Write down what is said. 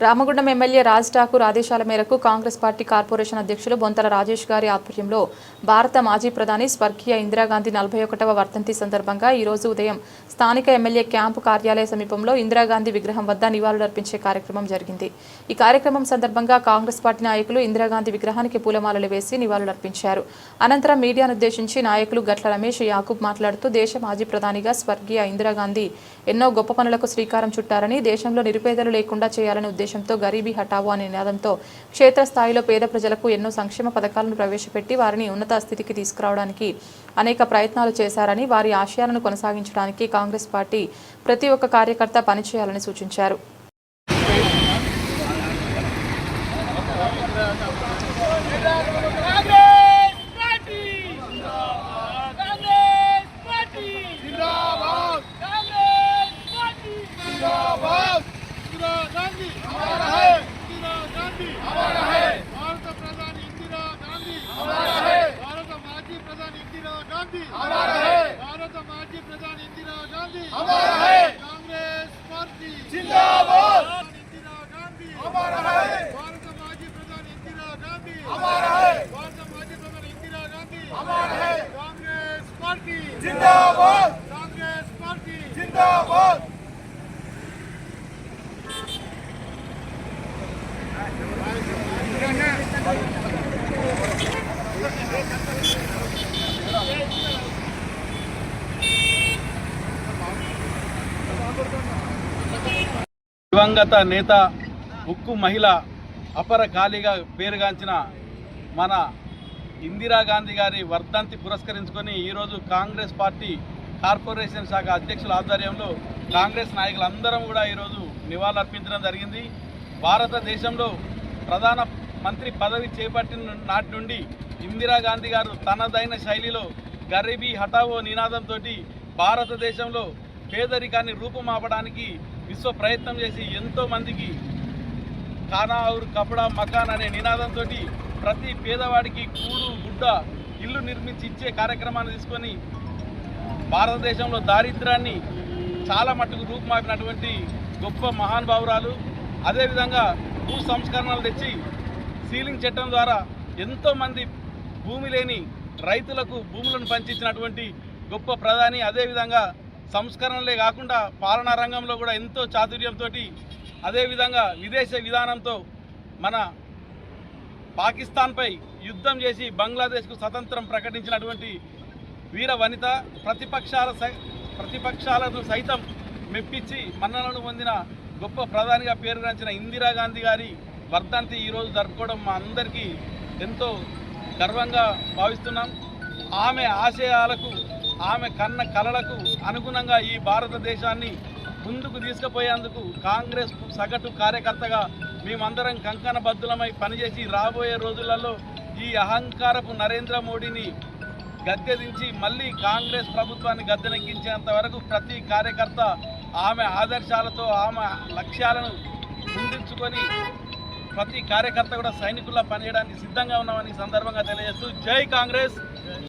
Ramagundam MLA Raj Thakur ఆదేశాల మేరకు Congress party corporation అధ్యక్షులు బొంతల రాజేష్ గారి ఆధ్వర్యంలో భారత మాజీ ప్రధాని స్వర్గీయ ఇందిరాగాంధీ 41వ వర్ధంతి సందర్భంగా ఈ రోజు ఉదయం స్థానిక ఎమ్మెల్యే క్యాంపు కార్యాలయ సమీపంలో ఇందిరాగాంధీ విగ్రహం వద్ద నివాళులర్పించే కార్యక్రమం జరిగింది। ఈ కార్యక్రమం సందర్భంగా కాంగ్రెస్ పార్టీ నాయకులు ఇందిరాగాంధీ విగ్రహానికి పూలమాలలు వేసి నివాళులర్పించారు। అనంతరం మీడియాను ఉద్దేశించి నాయకులు గట్ల రమేష్ యాకూబ్ మాట్లాడుతూ దేశ మాజీ ప్రధానిగా స్వర్గీయ ఇందిరాగాంధీ ఎన్నో గొప్ప పనులకు శ్రీకారం చుట్టారని, దేశంలో నిరుపేదలు లేకుండా చేయాలని ఉద్దేశంతో గరీబీ హఠావో అనే నినాదంతో క్షేత్రస్థాయిలో పేద ప్రజలకు ఎన్నో సంక్షేమ పథకాలను ప్రవేశపెట్టి వారిని ఉన్నత స్థితికి తీసుకురావడానికి అనేక ప్రయత్నాలు చేశారని, వారి ఆశయాలను కొనసాగించడానికి కాంగ్రెస్ పార్టీ ప్రతి ఒక్క కార్యకర్త పనిచేయాలని సూచించారు। भारत माजी प्रधान इंदिरा गांधी हमारा है, कांग्रेस पार्टी जिंदाबाद, इंदिरा गांधी हमारा है, भारत माजी प्रधान इंदिरा गांधी हमारा है, भारत माजी प्रधान इंदिरा गांधी हमारा है, कांग्रेस पार्टी जिंदाबाद, कांग्रेस पार्टी जिंदाबाद। దివంగత నేత ఉక్కు మహిళ అపర ఖాళీగా పేరుగాంచిన మన ఇందిరాగాంధీ గారి వర్ధంతి పురస్కరించుకొని ఈరోజు కాంగ్రెస్ పార్టీ కార్పొరేషన్ శాఖ అధ్యక్షుల ఆధ్వర్యంలో కాంగ్రెస్ నాయకులందరం కూడా ఈరోజు నివాళులర్పించడం జరిగింది। భారతదేశంలో ప్రధాన మంత్రి పదవి చేపట్టిన నాటి నుండి ఇందిరాగాంధీ గారు తనదైన శైలిలో గరీబీ హఠావో నినాదంతో భారతదేశంలో పేదరికాన్ని రూపుమాపడానికి విశ్వ ప్రయత్నం చేసి ఎంతో మందికి ఖానా ఔర్ కపడా మకాన్ అనే నినాదంతో ప్రతి పేదవాడికి కూడు గుడ్డ ఇల్లు నిర్మించి ఇచ్చే కార్యక్రమాన్ని తీసుకొని భారతదేశంలో దారిద్ర్యాన్ని చాలా మట్టుకు రూపుమాపినటువంటి గొప్ప మహానుభావురాలు। అదేవిధంగా భూ సంస్కరణలు తెచ్చి సీలింగ్ చట్టం ద్వారా ఎంతోమంది భూమి లేని రైతులకు భూములను పంచిచ్చినటువంటి గొప్ప ప్రధాని। అదేవిధంగా సంస్కరణలే కాకుండా పాలనా రంగంలో కూడా ఎంతో చాతుర్యంతో, అదేవిధంగా విదేశ విధానంతో మన పాకిస్తాన్పై యుద్ధం చేసి బంగ్లాదేశ్కు స్వతంత్రం ప్రకటించినటువంటి వీర వనిత, ప్రతిపక్షాలను సైతం మెప్పించి మన్ననలు పొందిన గొప్ప ప్రధానిగా పేరుగాంచిన ఇందిరాగాంధీ గారి వర్ధంతి ఈరోజు జరుపుకోవడం మా అందరికీ ఎంతో గర్వంగా భావిస్తున్నాం। ఆమె ఆశయాలకు, ఆమె కన్న కలలకు అనుగుణంగా ఈ భారతదేశాన్ని ముందుకు తీసుకుపోయేందుకు కాంగ్రెస్ సగటు కార్యకర్తగా మేమందరం కంకణబద్ధులమై పనిచేసి రాబోయే రోజులలో ఈ అహంకారపు నరేంద్ర మోడీని గద్దెదించి మళ్ళీ కాంగ్రెస్ ప్రభుత్వాన్ని గద్దెనెక్కించేంత వరకు ప్రతి కార్యకర్త ఆమె ఆదర్శాలతో, ఆమె లక్ష్యాలను ముందుంచుకొని ప్రతి కార్యకర్త కూడా సైనికుల్లా పనిచేయడానికి సిద్ధంగా ఉన్నామని సందర్భంగా తెలియజేస్తూ జై కాంగ్రెస్।